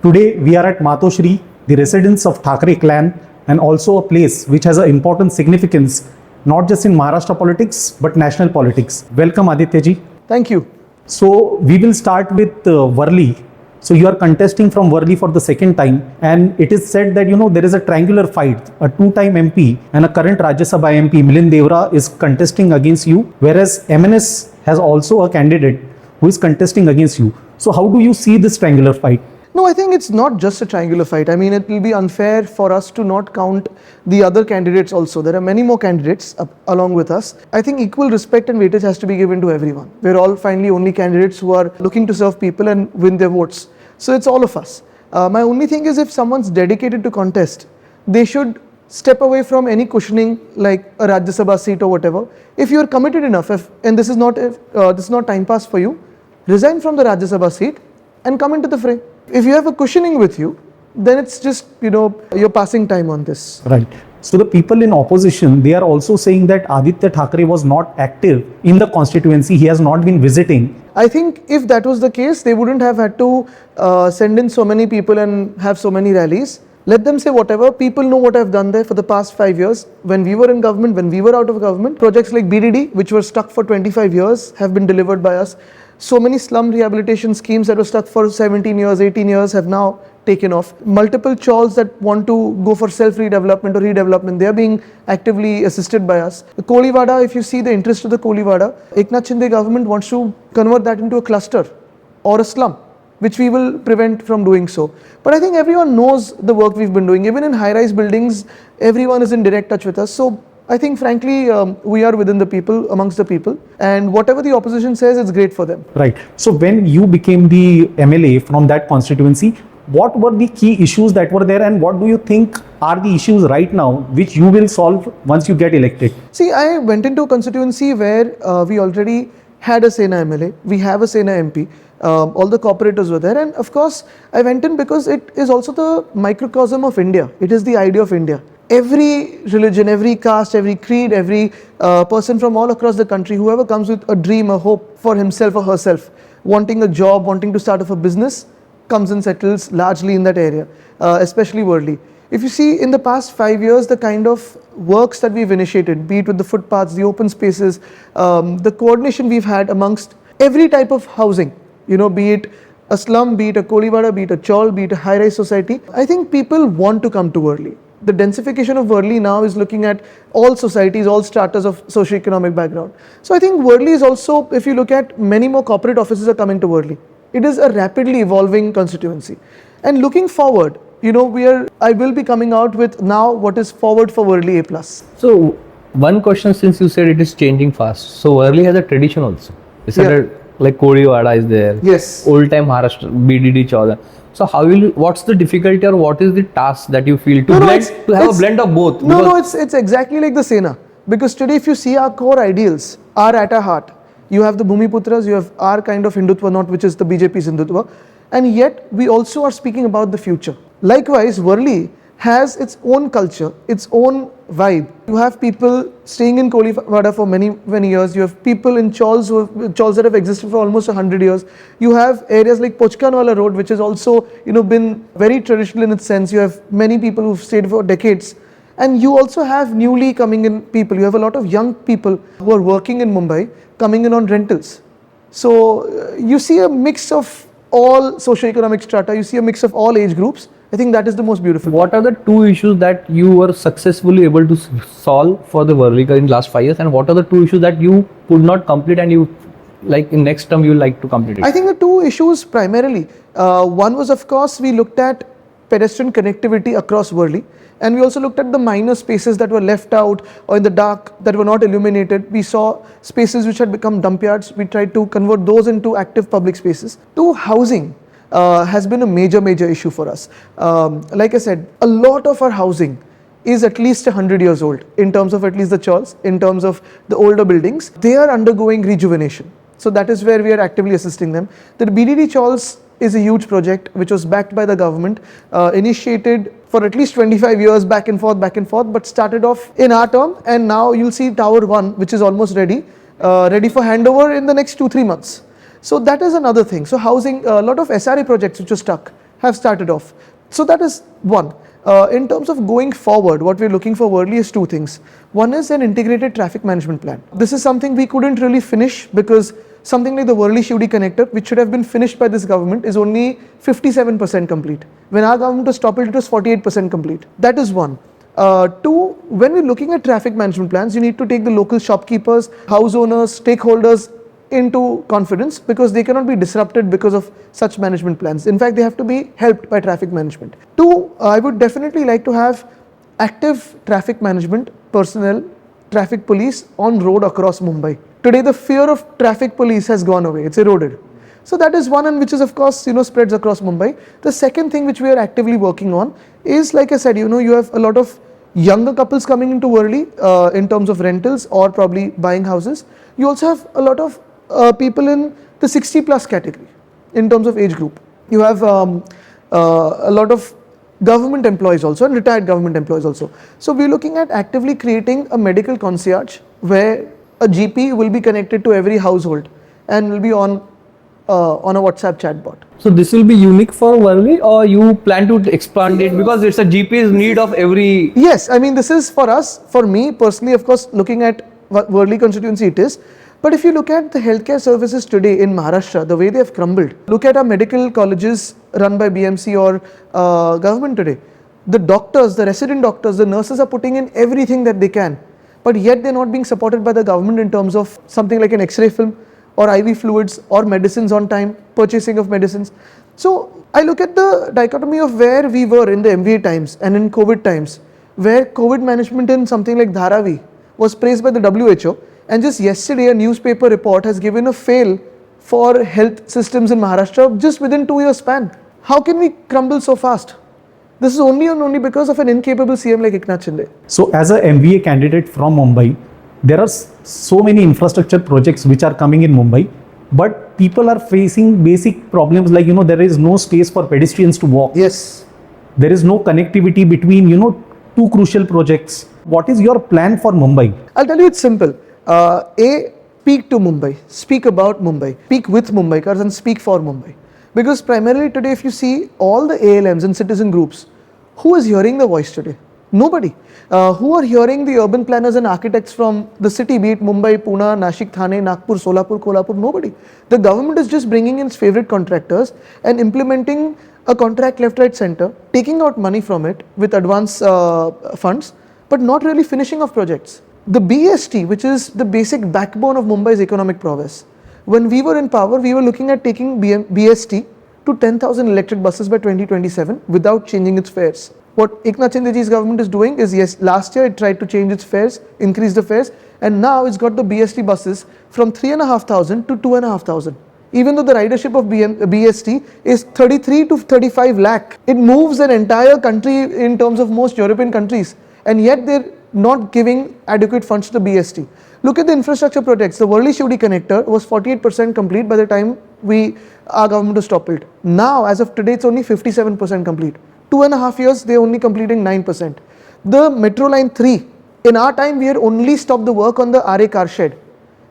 Today we are at Matoshri, the residence of Thackeray clan, and also a place which has an important significance not just in Maharashtra politics but national politics. Welcome Aditya ji. Thank you. So we will start with Worli. So you are contesting from Worli for the second time, and it is said that there is a triangular fight. A two-time MP and a current Rajya Sabha MP Milind Devra is contesting against you, whereas MNS has also a candidate who is contesting against you. So how do you see this triangular fight? No, I think it's not just a triangular fight. I mean, it will be unfair for us to not count the other candidates also. There are many more candidates along with us. I think equal respect and weightage has to be given to everyone. We're all finally only candidates who are looking to serve people and win their votes. So it's all of us. My only thing is, if someone's dedicated to contest, they should step away from any cushioning like a Rajya Sabha seat or whatever. If you're committed enough, and this is not time pass for you, resign from the Rajya Sabha seat and come into the fray. If you have a cushioning with you, then it's just, you're passing time on this. Right. So the people in opposition, they are also saying that Aaditya Thackeray was not active in the constituency. He has not been visiting. I think if that was the case, they wouldn't have had to send in so many people and have so many rallies. Let them say whatever. People know what I've done there for the past 5 years. When we were in government, when we were out of government, projects like BDD, which were stuck for 25 years, have been delivered by us. So many slum rehabilitation schemes that were stuck for 17 years, 18 years have now taken off. Multiple chawls that want to go for self-redevelopment or redevelopment, they are being actively assisted by us. The Kolivada, if you see the interest of the Kolivada, Eknath Shinde government wants to convert that into a cluster or a slum, which we will prevent from doing so. But I think everyone knows the work we've been doing. Even in high-rise buildings, everyone is in direct touch with us. So I think frankly, we are within the people, amongst the people, and whatever the opposition says, it's great for them. Right. So when you became the MLA from that constituency, what were the key issues that were there, and what do you think are the issues right now which you will solve once you get elected? See, I went into a constituency where we already had a Sena MLA, we have a Sena MP, all the corporators were there, and of course, I went in because it is also the microcosm of India. It is the idea of India. Every religion, every caste, every creed, every person from all across the country, whoever comes with a dream, a hope for himself or herself, wanting a job, wanting to start off a business, comes and settles largely in that area, especially Worli. If you see in the past 5 years, the kind of works that we've initiated, be it with the footpaths, the open spaces, the coordination we've had amongst every type of housing, be it a slum, be it a Kolivada, be it a chawl, be it a high-rise society, I think people want to come to Worli. The densification of Worli now is looking at all societies, all stratas of socio-economic background. So I think Worli is also, if you look at, many more corporate offices are coming to Worli. It is a rapidly evolving constituency. And looking forward, I will be coming out with now what is forward for Worli A+. So one question, since you said it is changing fast. So Worli has a tradition also. Like Kolivada is there. Yes. Old time Maharashtra, BDD Chawla. So what's the difficulty or what is the task that you feel to have a blend of both? It's exactly like the Sena. Because today if you see our core ideals are at our heart. You have the Bhumiputras, you have our kind of Hindutva, not which is the BJP's Hindutva. And yet we also are speaking about the future. Likewise, Worli has its own culture, its own vibe. You have people staying in Kolivada for many, many years. You have people in chawls that have existed for almost 100 years. You have areas like Pochkanwala Road, which has also, been very traditional in its sense. You have many people who've stayed for decades. And you also have newly coming in people. You have a lot of young people who are working in Mumbai, coming in on rentals. So you see a mix of all socio-economic strata. You see a mix of all age groups. I think that is the most beautiful. What are the two issues that you were successfully able to solve for the Worli in last 5 years, and what are the two issues that you could not complete and you like in next term you like to complete it? I think the two issues primarily, one was of course we looked at pedestrian connectivity across Worli, and we also looked at the minor spaces that were left out or in the dark that were not illuminated. We saw spaces which had become dump yards. We tried to convert those into active public spaces. Two, housing has been a major issue for us. Like I said, a lot of our housing is at least 100 years old in terms of at least the chawls, in terms of the older buildings. They are undergoing rejuvenation. So that is where we are actively assisting them. The BDD chawls is a huge project which was backed by the government, initiated for at least 25 years back and forth, but started off in our term, and now you'll see Tower 1, which is almost ready for handover in the next 2-3 months. So that is another thing. So housing, a lot of SRA projects which are stuck, have started off. So that is one. In terms of going forward, what we're looking for Worli is two things. One is an integrated traffic management plan. This is something we couldn't really finish because something like the Worli-Shivdi connector, which should have been finished by this government, is only 57% complete. When our government was toppled, it was 48% complete. That is one. Two, when we're looking at traffic management plans, you need to take the local shopkeepers, house owners, stakeholders into confidence because they cannot be disrupted because of such management plans. In fact, they have to be helped by traffic management. Two, I would definitely like to have active traffic management personnel, traffic police on road across Mumbai. Today, the fear of traffic police has gone away. It's eroded. So that is one, and which is of course spreads across Mumbai. The second thing which we are actively working on is, like I said, you have a lot of younger couples coming into Worli in terms of rentals or probably buying houses. You also have a lot of people in the 60 plus category in terms of age group. You have a lot of government employees also and retired government employees also. So we're looking at actively creating a medical concierge where a GP will be connected to every household and will be on a WhatsApp chatbot. So this will be unique for Worli, or you plan to expand it because it's a GP's need of every... Yes, I mean this is for us, for me personally, of course, looking at Worli constituency it is. But if you look at the healthcare services today in Maharashtra, the way they have crumbled, look at our medical colleges run by BMC or government today. The doctors, the resident doctors, the nurses are putting in everything that they can, but yet they're not being supported by the government in terms of something like an X-ray film or IV fluids or medicines on time, purchasing of medicines. So I look at the dichotomy of where we were in the MVA times and in COVID times, where COVID management in something like Dharavi was praised by the WHO. And just yesterday, a newspaper report has given a fail for health systems in Maharashtra just within 2 years span. How can we crumble so fast? This is only and only because of an incapable CM like Eknath Shinde. So as a MBA candidate from Mumbai, there are so many infrastructure projects which are coming in Mumbai, but people are facing basic problems like, there is no space for pedestrians to walk. Yes. There is no connectivity between, two crucial projects. What is your plan for Mumbai? I'll tell you, it's simple. Speak to Mumbai, speak about Mumbai, speak with Mumbaikars and speak for Mumbai. Because primarily today, if you see all the ALMs and citizen groups, who is hearing the voice today? Nobody. Who are hearing the urban planners and architects from the city, be it Mumbai, Pune, Nashik, Thane, Nagpur, Solapur, Kolhapur? Nobody. The government is just bringing in its favorite contractors and implementing a contract left, right, center, taking out money from it with advance funds, but not really finishing off projects. The BST, which is the basic backbone of Mumbai's economic prowess, when we were in power, we were looking at taking BST to 10,000 electric buses by 2027 without changing its fares. What Eknath Shindeji's government is doing is, yes, last year it tried to change its fares, increase the fares, and now it's got the BST buses from 3,500 to 2,500. Even though the ridership of BST is 33 to 35 lakh, it moves an entire country in terms of most European countries, and yet they're not giving adequate funds to the BST. Look at the infrastructure projects. The Worli-Shivdi connector was 48% complete by the time our government was toppled. Now, as of today, it's only 57% complete. 2.5 years, they're only completing 9%. The Metro Line 3, in our time, we had only stopped the work on the RA car shed.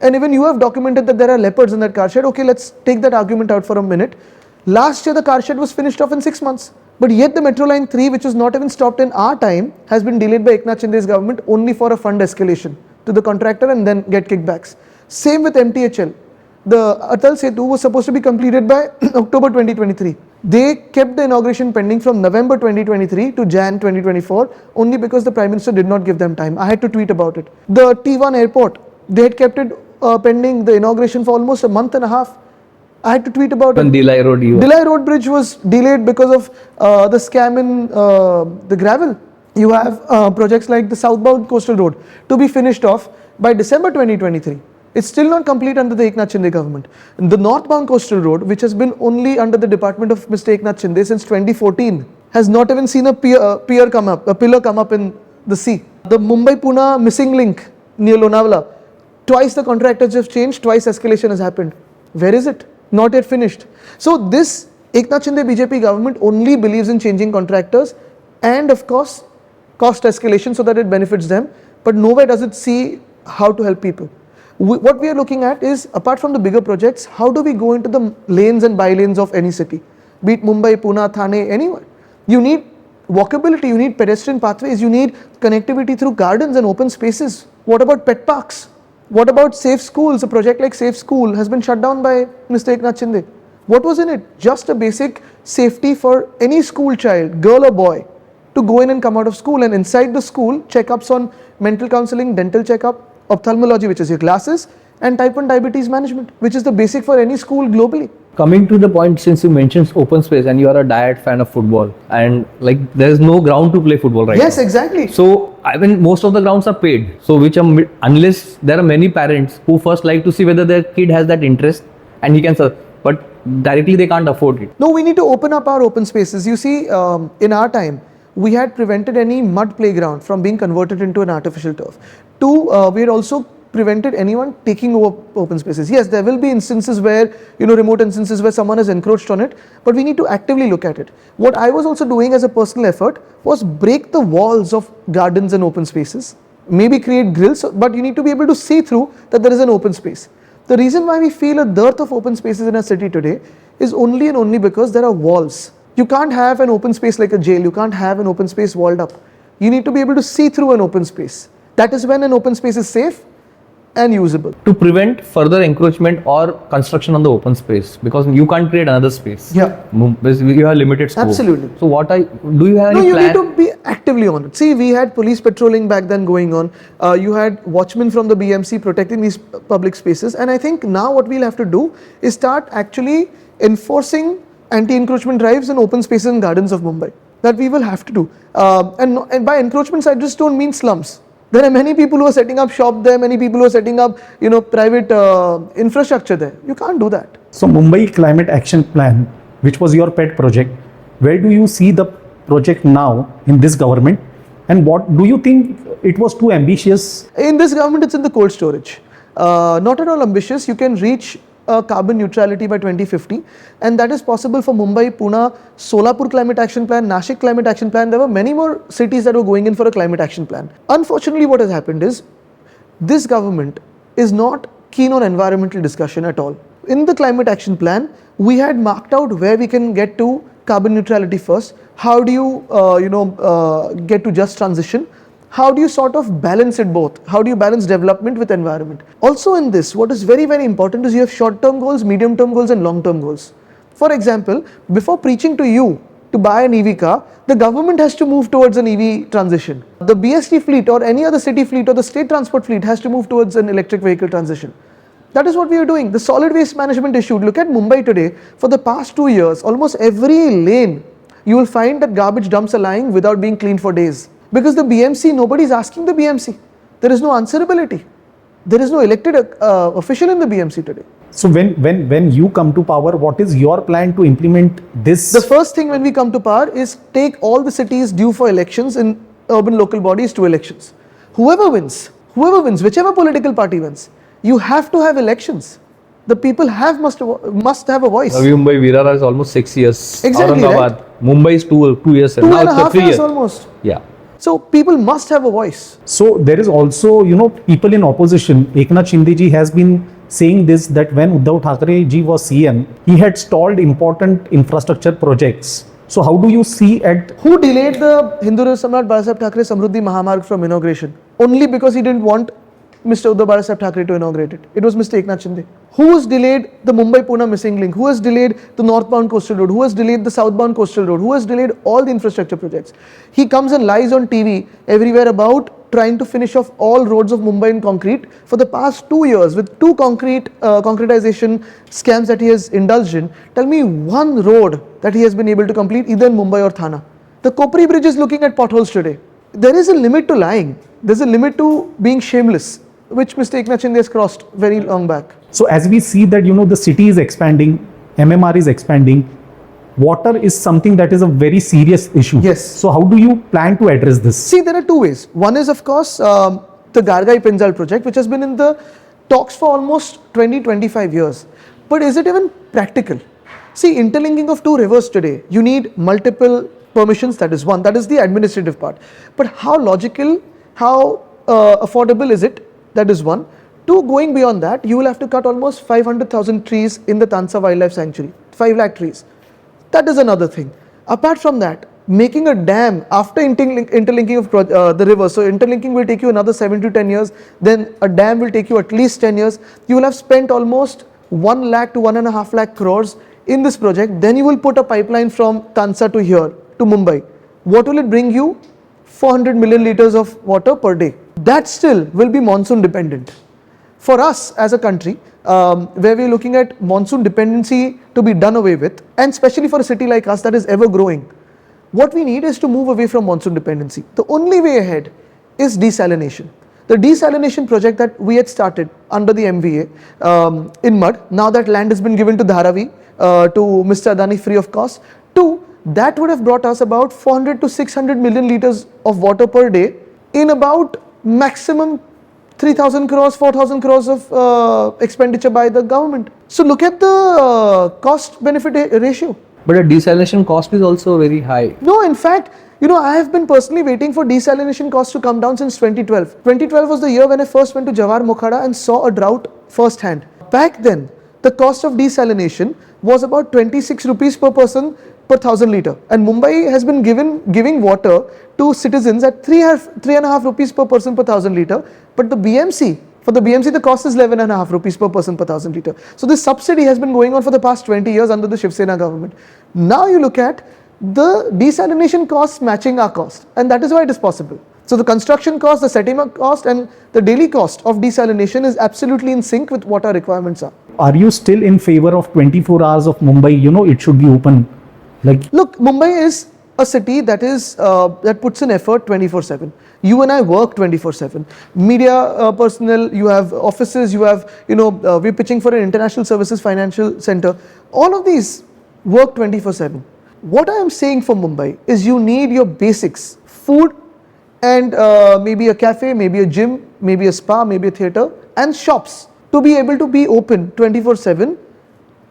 And even you have documented that there are leopards in that car shed. Okay, let's take that argument out for a minute. Last year, the car shed was finished off in 6 months. But yet the Metro Line 3, which was not even stopped in our time, has been delayed by Eknath Shinde's government only for a fund escalation to the contractor and then get kickbacks. Same with MTHL. The Atal Setu was supposed to be completed by October 2023. They kept the inauguration pending from November 2023 to Jan 2024 only because the Prime Minister did not give them time. I had to tweet about it. The T1 airport, they had kept it pending the inauguration for almost a month and a half. I had to tweet about it. Delhi Road. Delhi Road Bridge was delayed because of the scam in the gravel. You have projects like the southbound coastal road to be finished off by December 2023. It's still not complete under the Eknath Shinde government. The northbound coastal road, which has been only under the department of Mr. Eknath Shinde since 2014, has not even seen a pillar come up in the sea. The Mumbai-Pune missing link near Lonavala, twice the contractors have changed, twice escalation has happened. Where is it? Not yet finished. So this Eknath Shinde BJP government only believes in changing contractors and of course cost escalation so that it benefits them, but nowhere does it see how to help people. What we are looking at is, apart from the bigger projects, how do we go into the lanes and by lanes of any city? be it Mumbai, Pune, Thane, anywhere. You need walkability, you need pedestrian pathways, you need connectivity through gardens and open spaces. What about pet parks? What about safe schools? A project like Safe School has been shut down by Mr. Eknath Shinde. What was in it? Just a basic safety for any school child, girl or boy, to go in and come out of school, and inside the school, checkups on mental counseling, dental checkup, ophthalmology, which is your glasses, and type 1 diabetes management, which is the basic for any school globally. Coming to the point, since you mentioned open space and you are a diehard fan of football, and like there is no ground to play football right Yes, now. exactly. So I mean, most of the grounds are paid. So unless there are many parents who first like to see whether their kid has that interest and he can serve, but directly they can't afford it. No, we need to open up our open spaces. You see, in our time, we had prevented any mud playground from being converted into an artificial turf. Two, we had also prevented anyone taking over open spaces. Yes, there will be instances where, remote instances where someone has encroached on it, but we need to actively look at it. What I was also doing as a personal effort was break the walls of gardens and open spaces. Maybe create grills, but you need to be able to see through that there is an open space. The reason why we feel a dearth of open spaces in our city today is only and only because there are walls. You can't have an open space like a jail. You can't have an open space walled up. You need to be able to see through an open space. That is when an open space is safe and usable. To prevent further encroachment or construction on the open space, because you can't create another space. Yeah. You have limited scope. Absolutely. So do you have any No, you plan? need to be actively on it. See, we had police patrolling back then going on. You had watchmen from the BMC protecting these public spaces. And I think now what we'll have to do is start actually enforcing anti-encroachment drives in open spaces and gardens of Mumbai. That we will have to do. And by encroachments, I just don't mean slums. There are many people who are setting up shop there, many people who are setting up, private infrastructure there. You can't do that. So Mumbai Climate Action Plan, which was your pet project, where do you see the project now in this government? And what do you think it was too ambitious? In this government, it's in the cold storage. Not at all ambitious. You can reach carbon neutrality by 2050, and that is possible for Mumbai, Pune, Solapur Climate Action Plan, Nashik Climate Action Plan. There were many more cities that were going in for a climate action plan. Unfortunately, what has happened is this government is not keen on environmental discussion at all. In the climate action plan, we had marked out where we can get to carbon neutrality first. How do you get to just transition? How do you sort of balance it both? How do you balance development with environment? Also in this, what is very, very important is you have short-term goals, medium-term goals and long-term goals. For example, before preaching to you to buy an EV car, the government has to move towards an EV transition. The BST fleet or any other city fleet or the state transport fleet has to move towards an electric vehicle transition. That is what we are doing. The solid waste management issue. Look at Mumbai today. For the past 2 years, almost every lane, you will find that garbage dumps are lying without being cleaned for days. Because the BMC, nobody is asking the BMC. There is no answerability. There is no elected official in the BMC today. So when you come to power, what is your plan to implement this? The first thing when we come to power is take all the cities due for elections in urban local bodies to elections. Whoever wins, whichever political party wins, you have to have elections. The people must have a voice. Navi Mumbai Virara is almost 6 years. Exactly, Aurangabad, Mumbai is 2 years. 2.5 3 years almost. Yeah. So people must have a voice. So there is also, people in opposition. Eknath Shinde ji has been saying this, that when Uddhav Thackeray ji was CM, he had stalled important infrastructure projects. So how do you see Who delayed the Hindu Samrat Barasaheb Thackeray Samruddhi Mahamarg from inauguration? Only because he didn't want Mr. Uddhav Barasaheb Thackeray to inaugurate it. It was Mr. Eknath Shinde. Who has delayed the Mumbai-Pune missing link? Who has delayed the northbound coastal road? Who has delayed the southbound coastal road? Who has delayed all the infrastructure projects? He comes and lies on TV everywhere about trying to finish off all roads of Mumbai in concrete for the past 2 years with 2 concretization scams that he has indulged in. Tell me one road that he has been able to complete either in Mumbai or Thane. The Kopri Bridge is looking at potholes today. There is a limit to lying. There's a limit to being shameless, which Mr. Eknath Shinde has crossed very long back. So as we see that, the city is expanding, MMR is expanding, water is something that is a very serious issue. Yes. So how do you plan to address this? See, there are 2 ways. One is, of course, the Gargai-Pinjal project, which has been in the talks for almost 20-25 years. But is it even practical? See, interlinking of 2 rivers today, you need multiple permissions, that is one. That is the administrative part. But how logical, how affordable is it? That is one. 2, going beyond that, you will have to cut almost 500,000 trees in the Tansa Wildlife Sanctuary, 5 lakh trees. That is another thing. Apart from that, making a dam after interlinking of the river, so interlinking will take you another 7 to 10 years, then a dam will take you at least 10 years. You will have spent almost 1 lakh to 1.5 lakh crores in this project. Then you will put a pipeline from Tansa to here, to Mumbai. What will it bring you? 400 million liters of water per day. That still will be monsoon dependent. For us as a country, where we are looking at monsoon dependency to be done away with, and especially for a city like us that is ever growing, what we need is to move away from monsoon dependency. The only way ahead is desalination. The desalination project that we had started under the MVA in mud, now that land has been given to Dharavi, to Mr. Adani free of cost, that would have brought us about 400 to 600 million liters of water per day in about maximum 3,000 crores, 4,000 crores of expenditure by the government. So look at the cost benefit ratio. But the desalination cost is also very high. No, in fact, I have been personally waiting for desalination costs to come down since 2012. 2012 was the year when I first went to Jawar Mokhada and saw a drought firsthand. Back then, the cost of desalination was about 26 rupees per person per 1,000 litre, and Mumbai has been giving water to citizens at 3.5 rupees per person per 1,000 litre, but for the BMC the cost is 11.5 rupees per person per 1,000 litre. So this subsidy has been going on for the past 20 years under the Shiv Sena government. Now you look at the desalination costs matching our cost, and that is why it is possible. So the construction cost, the settlement cost and the daily cost of desalination is absolutely in sync with what our requirements are. Are you still in favor of 24 hours of Mumbai? It should be open. Look, Mumbai is a city that is that puts in effort 24/7. You and I work 24/7. Media personnel, you have offices, you have, we're pitching for an international services financial center. All of these work 24/7. What I am saying for Mumbai is you need your basics, food and maybe a cafe, maybe a gym, maybe a spa, maybe a theatre and shops to be able to be open 24/7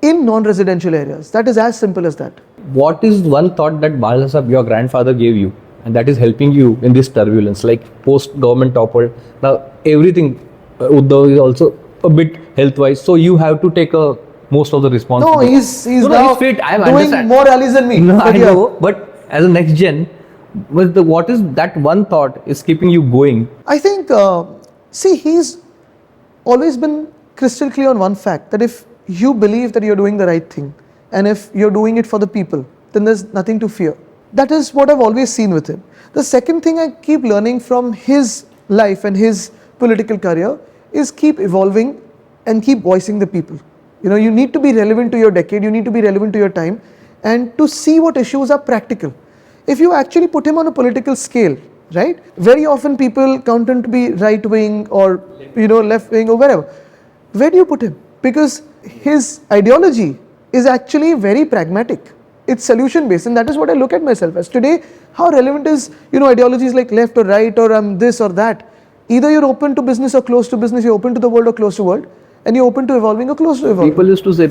in non-residential areas. That is as simple as that. What is one thought that Balasaheb, your grandfather, gave you and that is helping you in this turbulence, like post-government toppled? Now everything, Uddhav is also a bit health-wise, so you have to take most of the responsibility. No, he's now he's fit. I doing understand. more rallies than me. No, I yeah. know, but as a next gen, what is that one thought is keeping you going? I think, he's always been crystal clear on one fact, that if you believe that you're doing the right thing and if you're doing it for the people, then there's nothing to fear. That is what I've always seen with him. The second thing I keep learning from his life and his political career is keep evolving and keep voicing the people. You need to be relevant to your decade, you need to be relevant to your time, and to see what issues are practical. If you actually put him on a political scale, right, very often people count him to be right wing or left wing or wherever. Where do you put him? Because his ideology is actually very pragmatic. It's solution based, and that is what I look at myself as. Today, how relevant is ideologies like left or right or this or that? Either you're open to business or close to business, you're open to the world or close to world, and you're open to evolving or close to evolving. People used to say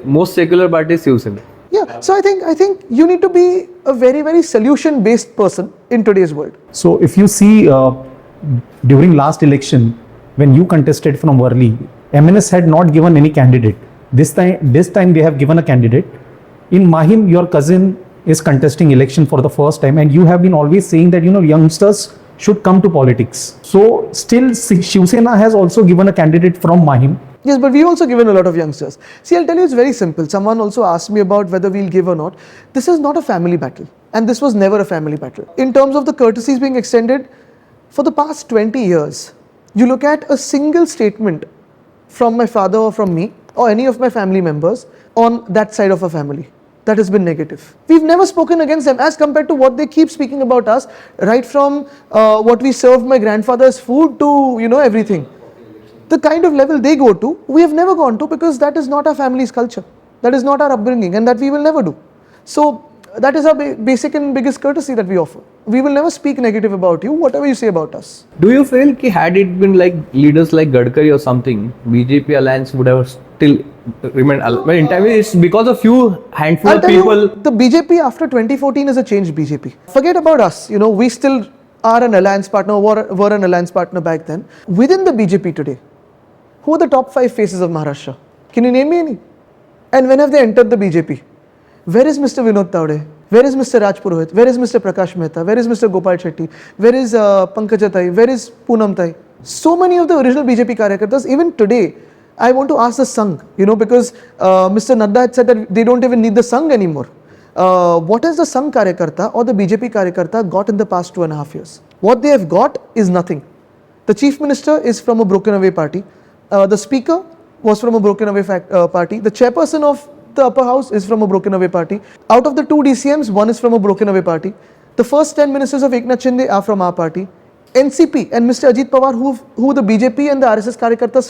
most secular party is Shiv Sena. Yeah, so I think you need to be a very, very solution based person in today's world. So if you see during last election, when you contested from Worli, MNS had not given any candidate. This time they have given a candidate. In Mahim, your cousin is contesting election for the first time, and you have been always saying that youngsters should come to politics. So still Shiv Sena has also given a candidate from Mahim. Yes, but we've also given a lot of youngsters. See, I'll tell you, it's very simple. Someone also asked me about whether we'll give or not. This is not a family battle, and this was never a family battle. In terms of the courtesies being extended, for the past 20 years, you look at a single statement from my father or from me or any of my family members on that side of a family that has been negative. We've never spoken against them as compared to what they keep speaking about us, right from what we served my grandfather's food to everything. The kind of level they go to, we have never gone to, because that is not our family's culture. That is not our upbringing, and that we will never do. So that is our basic and biggest courtesy that we offer. We will never speak negative about you, whatever you say about us. Do you feel that had it been like leaders like Gadkari or something, BJP alliance would have still remained? In time, it's because a few handful of people. The BJP after 2014 is a changed BJP. Forget about us. We still are an alliance partner, were an alliance partner back then. Within the BJP today, who are the top 5 faces of Maharashtra? Can you name me any? And when have they entered the BJP? Where is Mr. Vinod Taude? Where is Mr. Raj Purohit? Where is Mr. Prakash Mehta? Where is Mr. Gopal Shetty? Where is Pankaja Tai? Where is Poonam Tai? So many of the original BJP Karyakartas, even today, I want to ask the Sangh, because Mr. Nadda had said that they don't even need the Sangh anymore. What has the Sangh Karyakarta or the BJP Karyakarta got in the past 2.5 years? What they have got is nothing. The Chief Minister is from a broken away party. The Speaker was from a broken away party. The Chairperson of the Upper House is from a broken away party. Out of the 2 DCMs, 1 is from a broken away party. The first 10 ministers of Eknath Shinde are from our party. NCP and Mr. Ajit Pawar, who the BJP and the RSS Karyakartas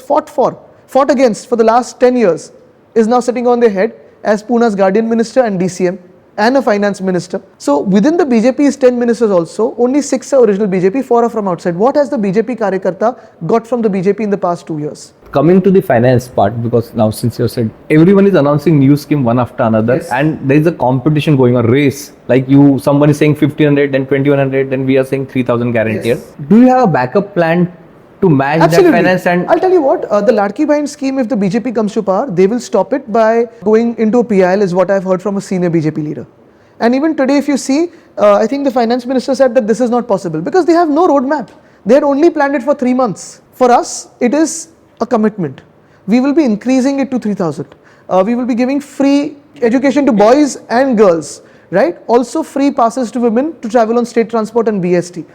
fought against for the last 10 years, is now sitting on their head as Pune's Guardian Minister and DCM and a Finance Minister. So within the BJP's 10 ministers also, only 6 are original BJP, 4 are from outside. What has the BJP Karyakarta got from the BJP in the past 2 years? Coming to the finance part, because now since you said everyone is announcing new scheme one after another, Yes. and there is a competition going on, race. Like someone is saying 1500, then 2100, then we are saying 3000 guaranteed. Yes. Do you have a backup plan to match Absolutely. that finance? And I'll tell you what, the Ladki Bahin scheme, if the BJP comes to power, they will stop it by going into a PIL, is what I've heard from a senior BJP leader. And even today, if you see, I think the finance minister said that this is not possible because they have no roadmap. They had only planned it for 3 months. For us, it is a commitment. We will be increasing it to 3,000. We will be giving free education to boys and girls, right? Also free passes to women to travel on state transport and BST.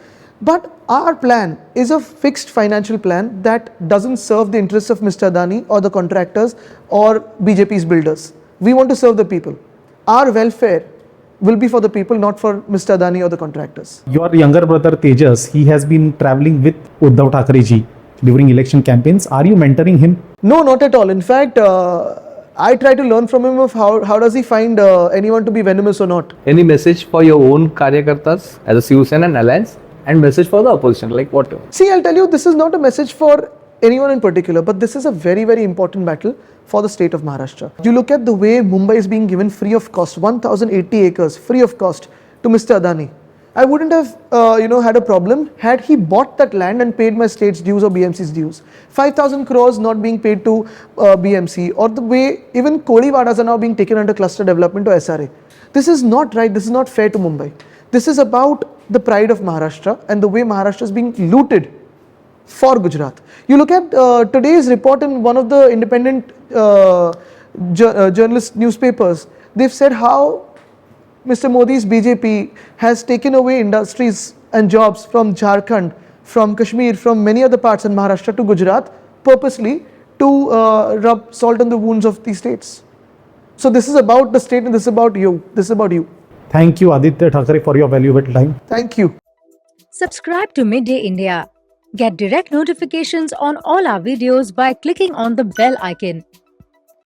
But our plan is a fixed financial plan that doesn't serve the interests of Mr. Adani or the contractors or BJP's builders. We want to serve the people. Our welfare will be for the people, not for Mr. Adani or the contractors. Your younger brother Tejas, he has been traveling with Uddhav Thackeray ji during election campaigns. Are you mentoring him? No, not at all. In fact, I try to learn from him of how does he find anyone to be venomous or not. any message for your own Karyakartas as a Shiv Sena and Alliance, and message for the opposition, like what? See, I'll tell you, this is not a message for anyone in particular, but this is a very, very important battle for the state of Maharashtra. You look at the way Mumbai is being given free of cost, 1,080 acres free of cost to Mr. Adani. I wouldn't have, had a problem had he bought that land and paid my state's dues or BMC's dues. 5,000 crores not being paid to BMC, or the way even Koliwadas are now being taken under cluster development to SRA. This is not right. This is not fair to Mumbai. This is about the pride of Maharashtra and the way Maharashtra is being looted for Gujarat. You look at today's report in one of the independent journalist newspapers. They've said how Mr. Modi's BJP has taken away industries and jobs from Jharkhand, from Kashmir, from many other parts in Maharashtra to Gujarat purposely to rub salt on the wounds of these states. So this is about the state and this is about you. This is about you. Thank you, Aaditya Thackeray, for your valuable time. Thank you. Subscribe to Midday India. Get direct notifications on all our videos by clicking on the bell icon.